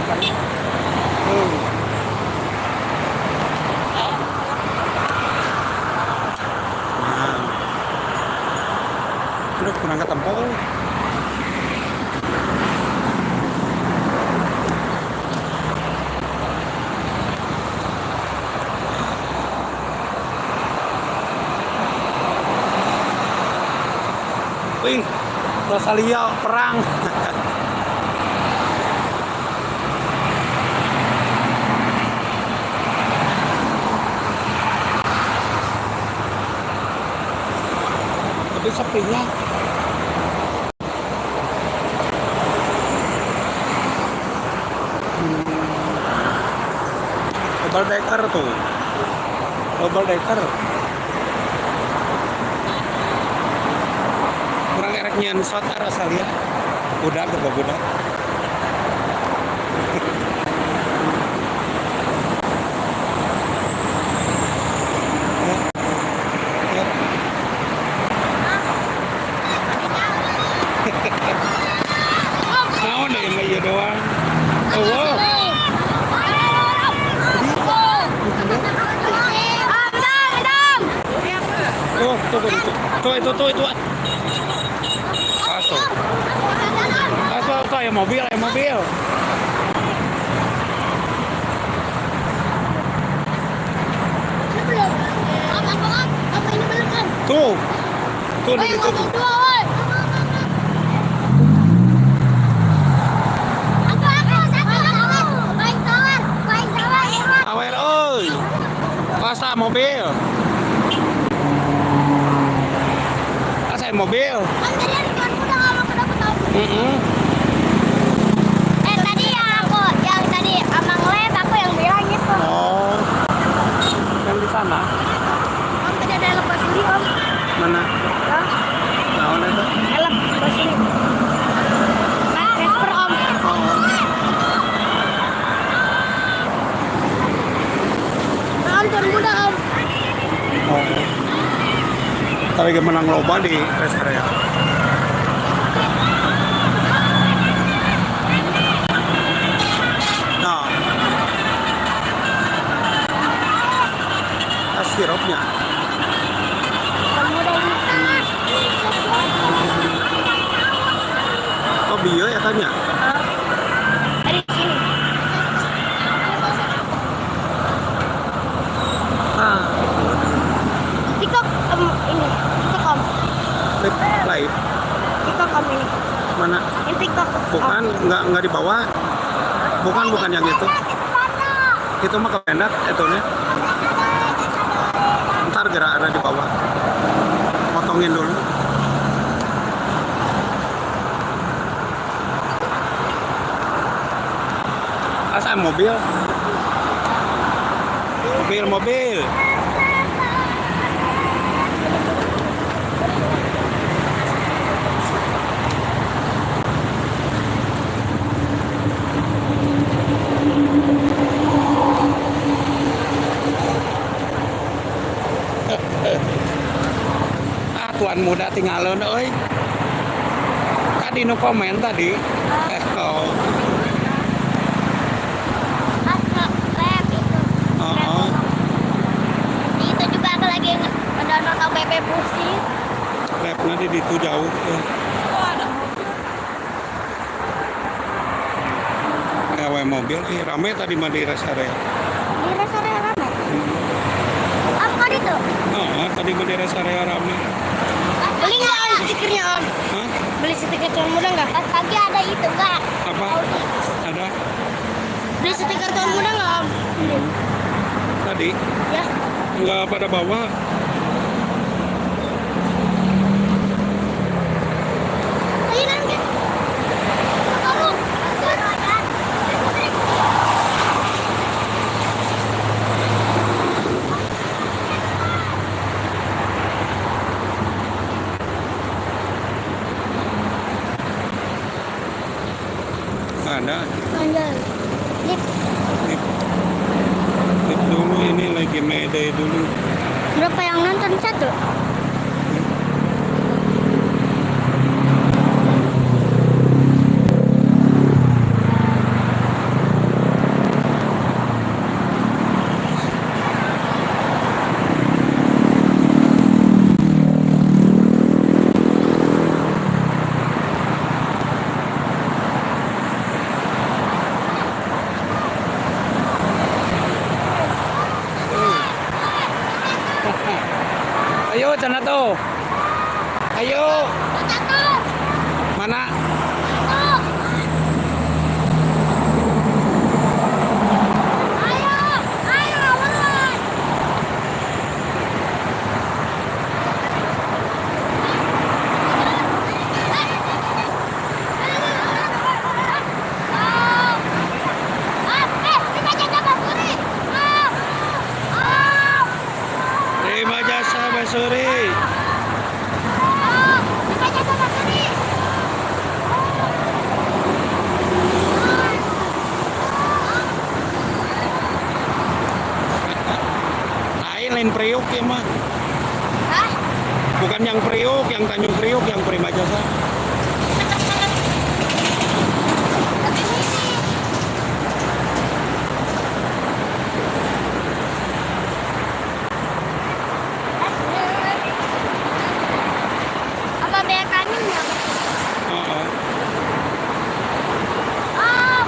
kan. Hmm. Nah, udah kurang ketemu. Wih, Rosalia perang. Tapi sepinya. Double decker tuh. Double decker. Kurang erek nyen shot Rosalia. Udah ke budak. Naon deh mah ieu doang. Oh, wow. Tuh itu. Masuk. Tuh, ya mobil. Tuh di situ. Awer oi. Masa mobil. Mobil. Tadi yang tadi Amang Lab aku yang bilang gitu. Oh. Yang di sana. Om tadi ada lepas ini om. Mana? Hah? Naon itu? Lepas ini. Casper om. Nonton muda om. Oh. Tapi menang loba di rest area. Nah, sirupnya. Oh bio ya tanya. Dari sini. Ah, TikTok ini. TikTok om. live. TikTok om ini. Mana? Ini TikTok. Bukan, nggak dibawa. Bukan yang itu. Itu mah kepenak itunya. Ntar gerak ada di bawah. Potongin dulu. Asa mobil. Tuan muda tinggalin, oi. Tadi no komen tadi. Oh. Lab itu. Oh. Itu juga aku lagi mendownload OBP Pusi. Labnya di itu jauh. Mobil, rame tadi mah di rest area. Di rest area rame. Om kok itu? Tadi mah di rest area rame. Beli nggak om stikernya om? Hah? Beli stiker tahun muda nggak? Pas pagi ada itu nggak? Apa? Ada? Beli stiker tahun muda nggak om? Tadi? Ya. Nggak pada bawa. Ayo nanti. Ada. Panjang. Tip dulu, ini lagi Mayday dulu. Berapa yang nonton? Satu? cenah tuh? Ayo. Jatuh. Mana? Jatuh. Ayo, ayo, buruan. Kita jaga Basuri. Terima jasa Basuri. Kita jaga Basuri. Lain Priok ya mah. Hah? Bukan yang Priok, yang Tanjung Priok, yang Prima Jasa. Tapi ini. Apa bekannya nggak? Heeh. Oh.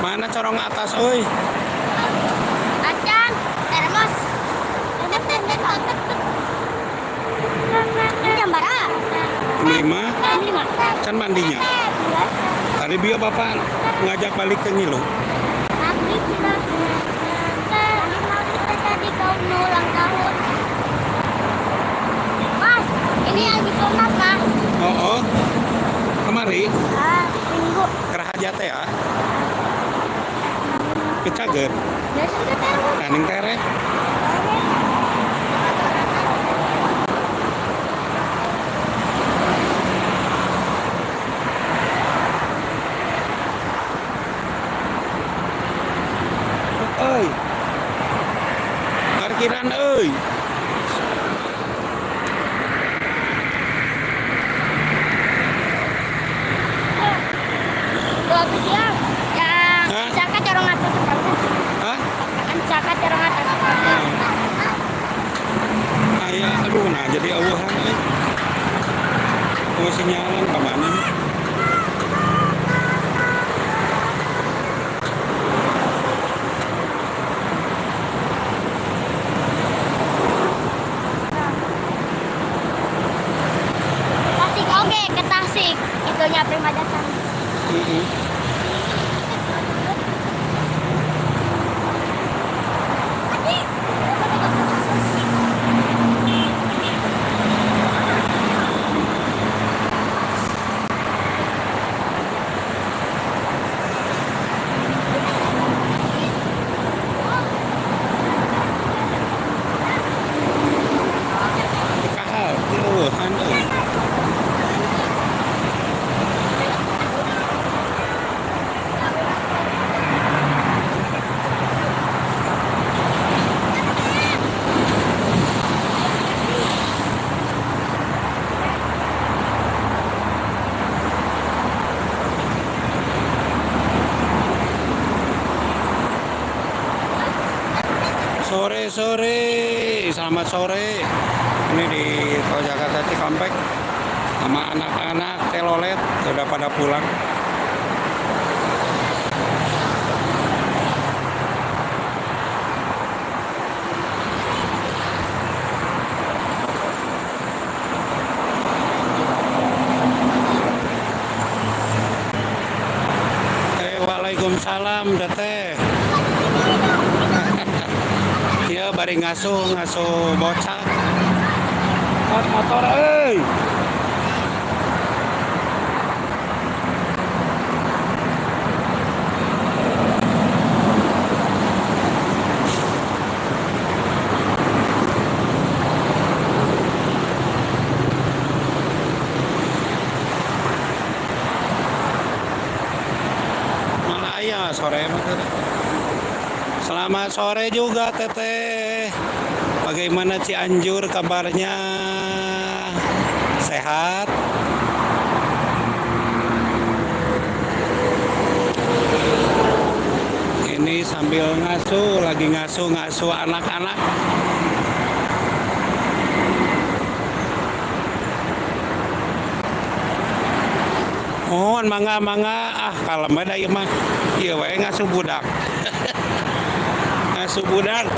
Mana corong atas, oi? Acan, termos. Ini jam berapa? Lima. Jam 5. Can mandinya. Tadi biar bapak ngajak balik ke Ngilu. Maghrib sudah. Tadi kau mau ulang tahun. Mas, ini lagi sunat, Mas. Oh, oh. Kemari Minggu. kerahajate ya. Kecager. Dan sudah terus. Kaning tere. Oi. Parkiran oi. Dua siang. Yang Hah? Caka corong atas seperti. Hah? Kan Caka corong atas seperti. Ayah, aduh, nah jadi awahan oi. Oh, sinyalan kemana nih? Tasik oke ke Tasik. Itunya Prima Jasa. Kahal, awahan oi. Sore, selamat sore. Ini di Tol Jakarta Cikampek sama anak-anak telolet sudah pada pulang. Waalaikumsalam, Teteh. Iya, bari ngasuh bocah. Motor, euy. sore mah teh. Selamat sore juga Teteh. Bagaimana Cianjur kabarnya? Sehat? Ini sambil ngasuh, lagi ngasuh anak-anak. Mohon mangga kalem beda ieu mah. Ieu wae ngasuh budak. Ngasuh budak.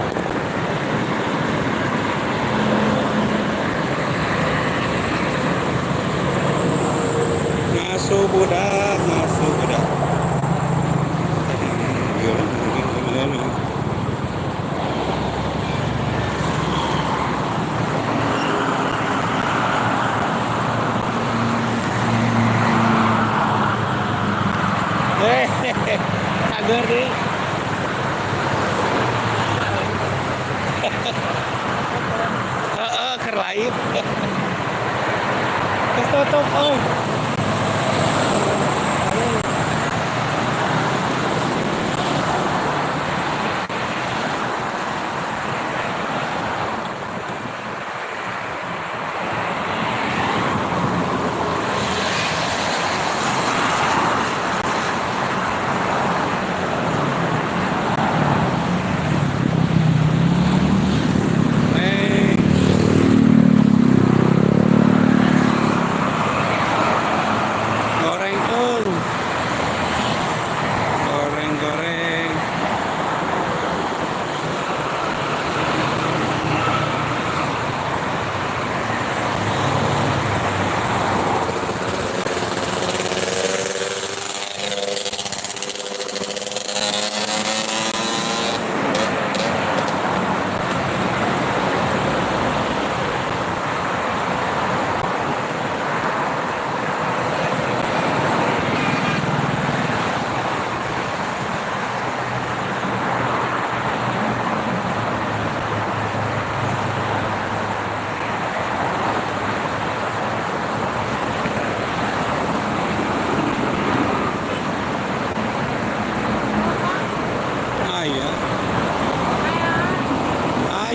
Ngasuh budak. Agar deh. Keur laib. Geus tutup euy. Goreng tuh. Goreng.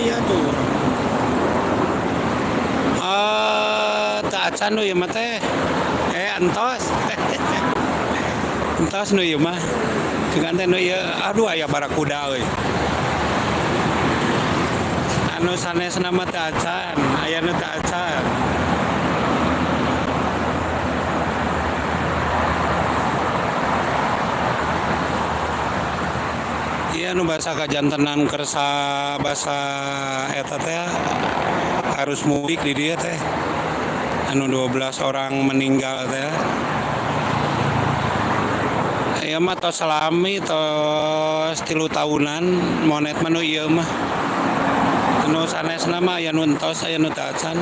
Aya tuh. Tak acan nu ieu mah teh. Entos. Entos nu ieu mah. Dengan teh nu ieu aduh aya barakuda euy. Anu sanesna mah teh acan, aya nu teh acan. Iya nu basa kajantenan kersa basa eta teh harus mudik di dia teh. Anu 12 orang meninggal teh. Ieu mah tos salami tos 3 tahunan monet mah nu ieu mah. Anu sanesna mah aya nu entos aya nu teu acan.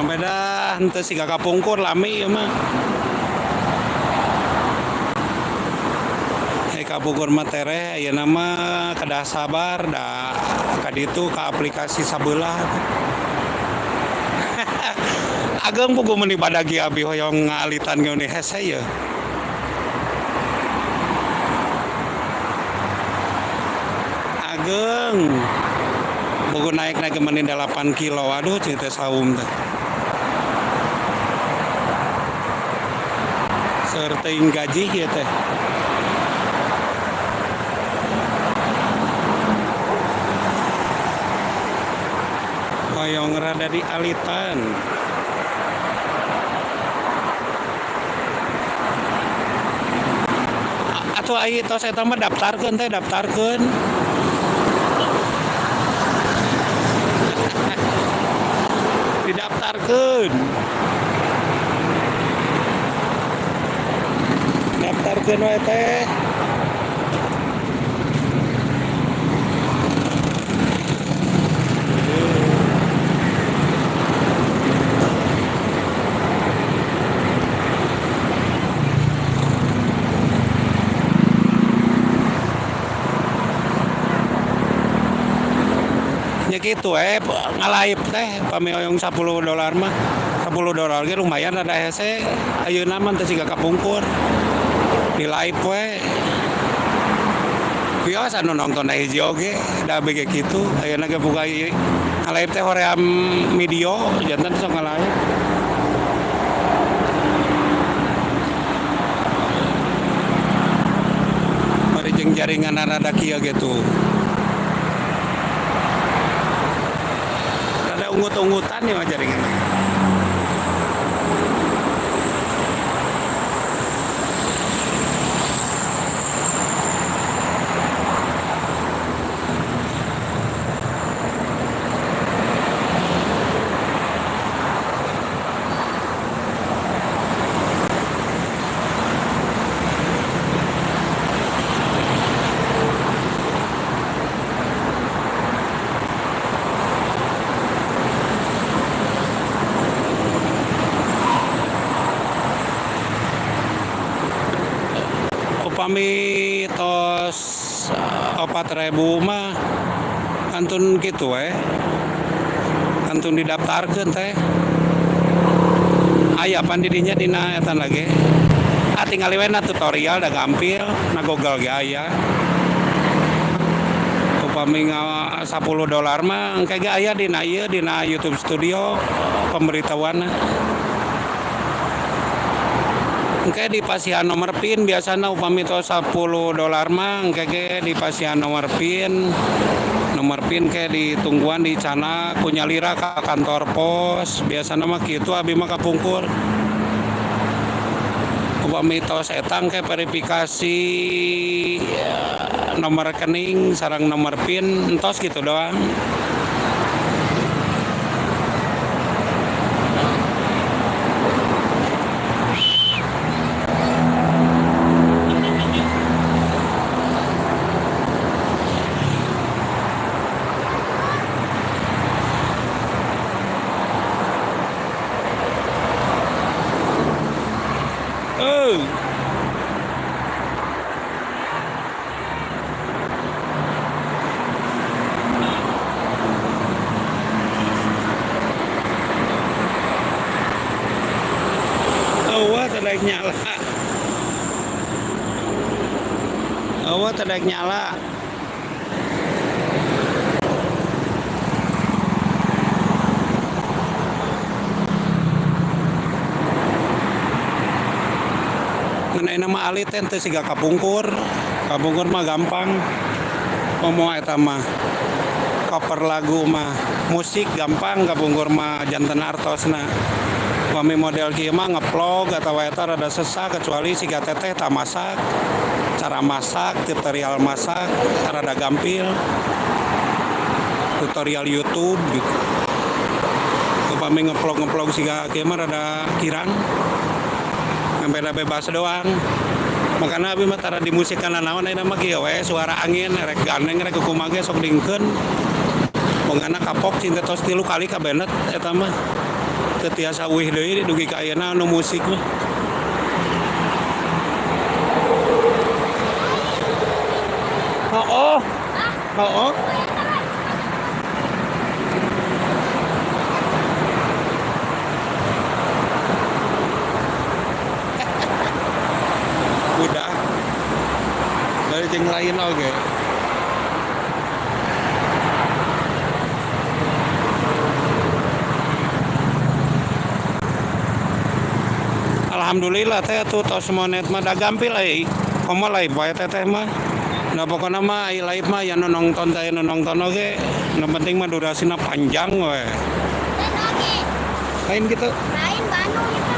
Beda henteu siga kapungkur lami ieu mah. Kapungkur mah tereh ayeuna mah kedah sabar da ka ditu ka aplikasi sabeula. Ageng puguh meuni badagi abi hoyong ngalitan geus hese ye. Ageng puguh naik meuni 8 kilo. Aduh cing teh saum teh. Seur teuing gaji ieu teh. Hoyong rada di alitan. Atuh ai tos eta mah daftarkeun teh daftarkeun. Didaftarkeun. Daftarkeun wae teh. Nya kitu ngalaip teh pami oyong $10 mah $10 ge lumayan ada hese ayeuna mah teu siga kapungkur di live we bios anu nonton hiji oge da bege kitu ayeuna ge boga live teh hoream video janten sok ngalive bari jeung jaringan rada kieu gitu rada ungut-ungutan ya jaringan. Upami tos 4.000 mah kantun gitu kantun didaftarkeun teh aya pan didinya dina eta lagi tinggal we na tutorial da gampil na Google ge aya upami $10 mah engke ge aya dina ieu dina YouTube Studio pemberitahuanna. Engke di pasihan nomor PIN biasana upami tos $10 mah engke ge di pasihan nomor PIN ke ditungguan di cana kunyalira ka kantor pos biasana mah kitu abi mah kapungkur upami tos eta engke verifikasi nomor rekening sareng nomor PIN entos gitu doang. Tadaik nyala. Tadaik nyala. Ngeunai nama Ali teh teu siga kapungkur. Kapungkur mah gampang. Komo eta mah cover lagu mah musik gampang, kapungkur mah janten artosna. Kami model kieu mah ngeplog atawa eta rada sesa kecuali siga teteh ta masak. Cara masak, tutorial masak rada gampil. Tutorial YouTube gitu. Upami ngeplog siga kieu mah rada kirang. Ngambil bebas doang. Makana abi mah tara dimusikan naon ayeuna mah kieu we suara angin rek gandeng rek kumaha ge sok dingkeun. Pongana kapok cinta tos 3 kali kabenet eta mah. Teu tiasa euih deui dugi ka ayeuna anu musik mah. Hooh. Udah. Dari jeung lain oge. Alhamdulillah teh tuh tos monet mah da gampil euy. Komo live bae teh mah. Nah pokokna mah ai live mah ya nu nonton teh nu nonton oge. Nu penting mah durasina panjang we. Lain gitu. Lain Bandung gitu.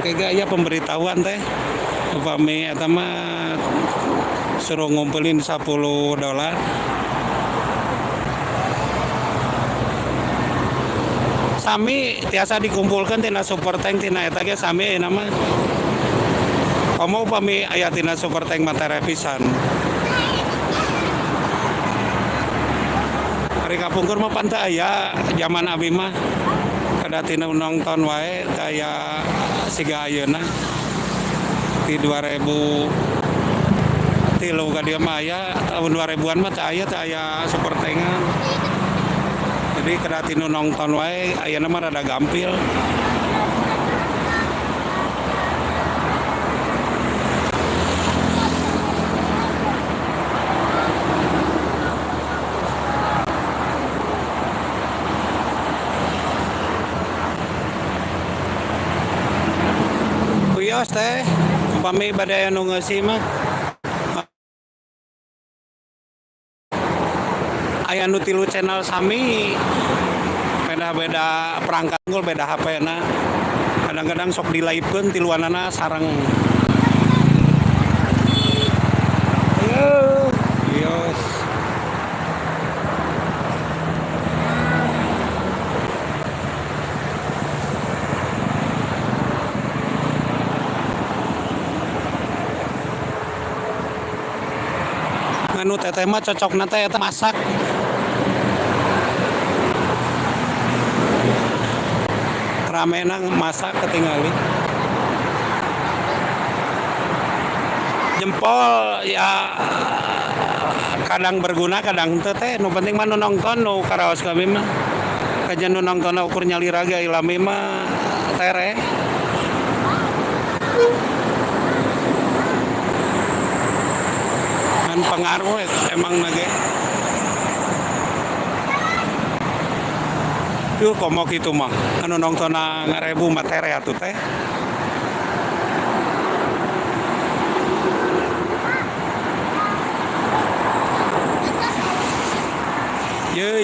Engke aya pemberitahuan teh. Upami eta mah suruh ngumpulin $10. Sami tiasa dikumpulkan tina super tank tina eta ge sami ayeuna mah. Komo upami aya tina super tank mah tere pisan. Ari kapungkur mah pan teu aya zaman abi mah. Kada tina nonton wae kaya siga ayeuna. Di 2000 Tilu ka dia mah aya tahun 2000-an mah teu aya super tengan. Jadi kedati nu nongton wae ayeuna mah rada gampil. Kuyos teh, upami bade anu ngeusi mah aya nu tilu channel sami, beda-beda perangkat unggul, beda HP-na. Kadang-kadang sok di-livekeun tiluanana sareng. Kuyos. Anu teteh mah cocokna teh eta masak. Ramena masak ketinggali. Jempol ya kadang berguna kadang teu teh, nu penting mah nu nongton nu karaos kami mah. Kajian nu nongton ukur nyalira ge ilami mah tere. Kan pengaruh emang nage. Yuh komo kitu mah. Anu nongtonna 1000 materi atuh teh. Ye.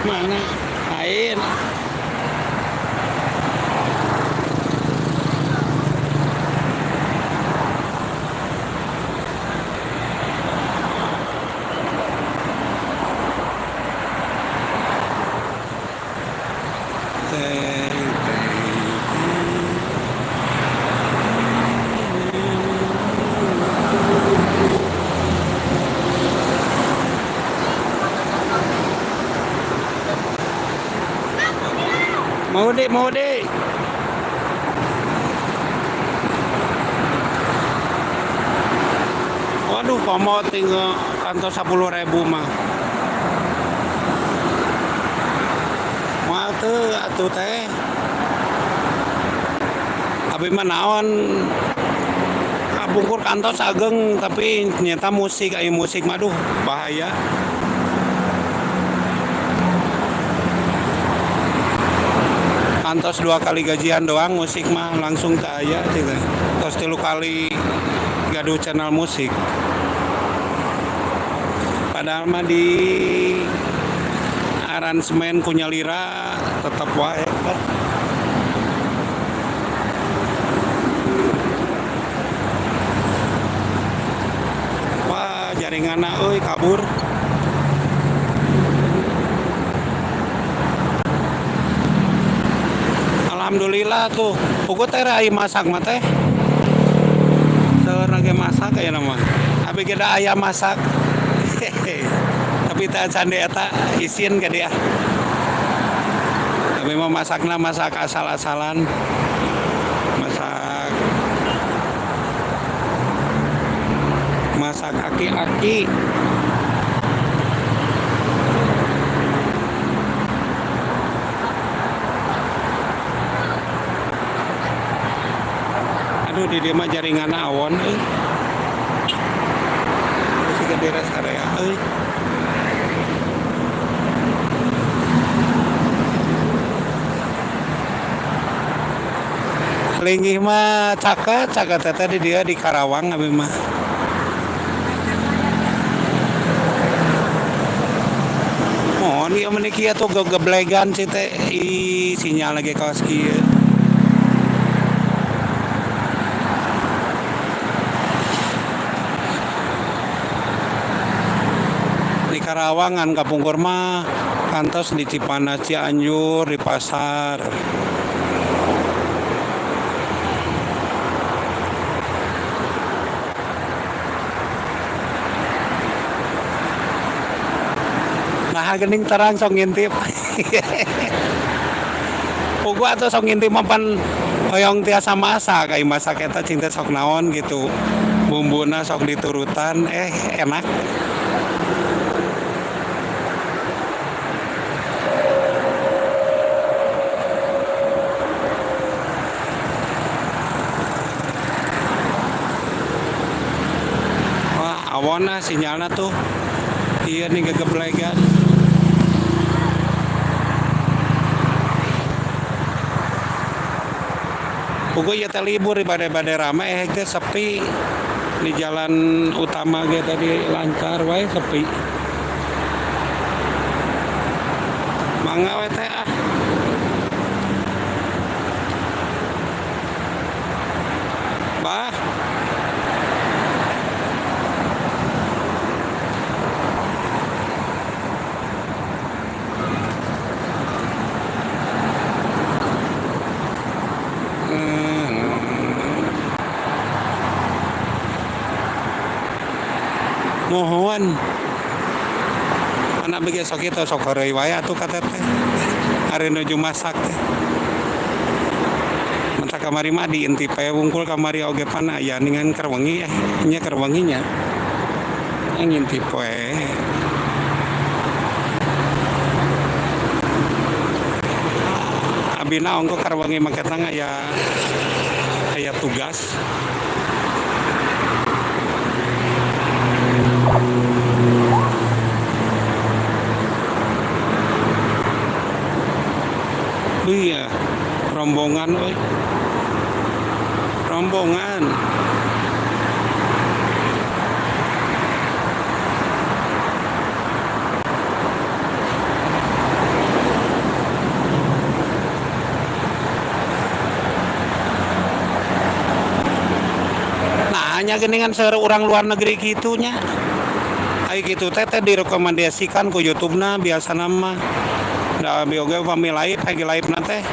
Mana? Lain. Mau deh. Waduh, komo tinggal kantor 10.000 mah. Moal teu atuh teh. Abi mah naon kabungkur kantor sageng tapi nyata musik aya musik mah duh bahaya. Kantos 2 kali gajian doang musik mah langsung tak aya gitu. Terus 3 kali gaduh channel musik. Padahal mah di aransemen kunyalira tetap wae. Wah, jaringanna euy kabur. Alhamdulillah tuh, pokok teh rai masak mah teh. Seueur ge masak aya nama. Abi ge da aya masak. Tapi teh cande eta isin ke dia. Tapi mah masakna masak asal-asalan. Masak aki-aki. Aduh di dia mah jaringan awon euy. Masih ke daerah area euy. Linggih mah caket tadi dia di Karawang abi mah. Mohon ieu meniki atuh gegeblegan sih teh sinyal lagi kaos kieu. Karawangan kapungkur mah kantos di Cipanas Cianjur di pasar. Nah gening terang sok ngintip. Pokoknya tuh sok ngintip mapan hoyong tiasa masak kayak masak eta cinta sok naon gitu. Bumbuna sok diturutan enak. Wah awana sinyalnya tuh iya nih gegeblegan. Pokoknya teh libur pada ramai ke sepi di jalan utama ge tadi lancar wae sepi. Mangga we teh ah. Bah. Mohon anak begitu sok itu sok hari wae atuh kata teh hari nuju masak teh mata kamari mah diinti pae wungkul kamari oge pana ya ningan kerwengi nya kerwenginya ngintip poe abina ongko kerwengi make tangga ya aya tugas. Iya, rombongan woy. Rombongan. Nah, hanya geningan orang luar negeri gitunya. Kayak gitu teh direkomendasikan ku YouTube-na biasa nama. Da bioga upami live lagi live nate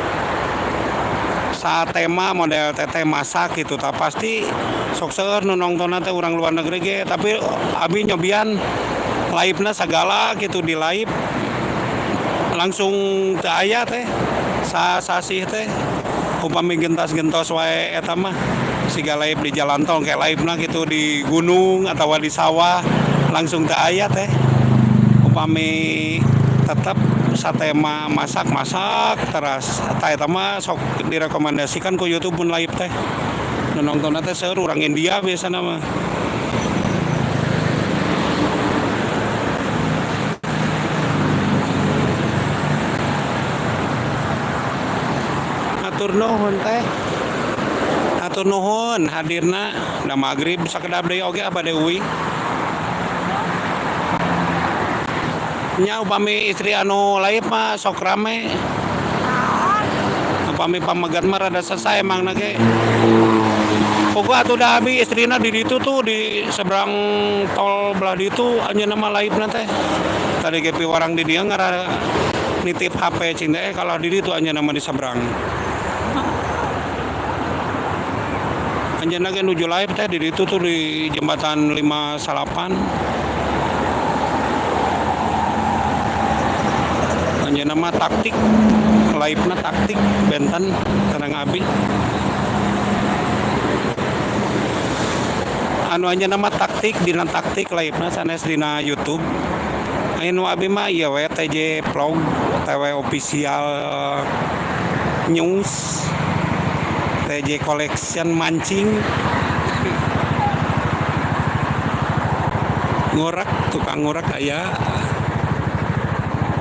saat tema model teteh masak gitu tak pasti sok seueur nu nonton teh urang luar negeri ge tapi abi nyobian live na segala gitu di live langsung teu aya teh sasih teh upami gentos-gentos wae eta mah siga live di jalan tol kayak live na gitu di gunung atau di sawah langsung teu aya teh upami tetap satema masak teras eta mah sok direkomendasikan ku YouTube pun live teh nu nonton teh seueur urang India biasana mah atur nuhun teh atur nuhun hadirna da magrib sakedap deui oge abade uwi nya upami istri anu live mah sok rame upami pamegat mah rada selesai emang nage pokoknya atuh da abi istrina di ditu tuh di seberang tol belah ditu anjeunna mah live na teh tadi ge piwarang di dieu ngara nitip HP cinta kalau di ditu anjeunna mah di seberang anjeunna ge nuju live teh di ditu tuh di jembatan 58 anjeunna mah taktik live na taktik benten tenang abi anu anjeunna mah taktik dina taktik live na sanes dina YouTube anu abi mah ieu we TJ vlog TW official news TJ collection mancing ngurak tukang ngurak aya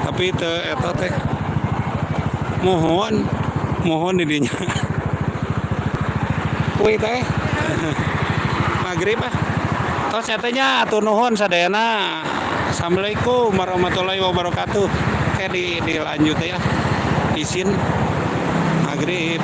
tapi teu eta teh mohon didinya kuy teh magrib tos nyatanya atur nuhun sadayana assalamualaikum warahmatullahi wabarakatuh dilanjut ya izin magrib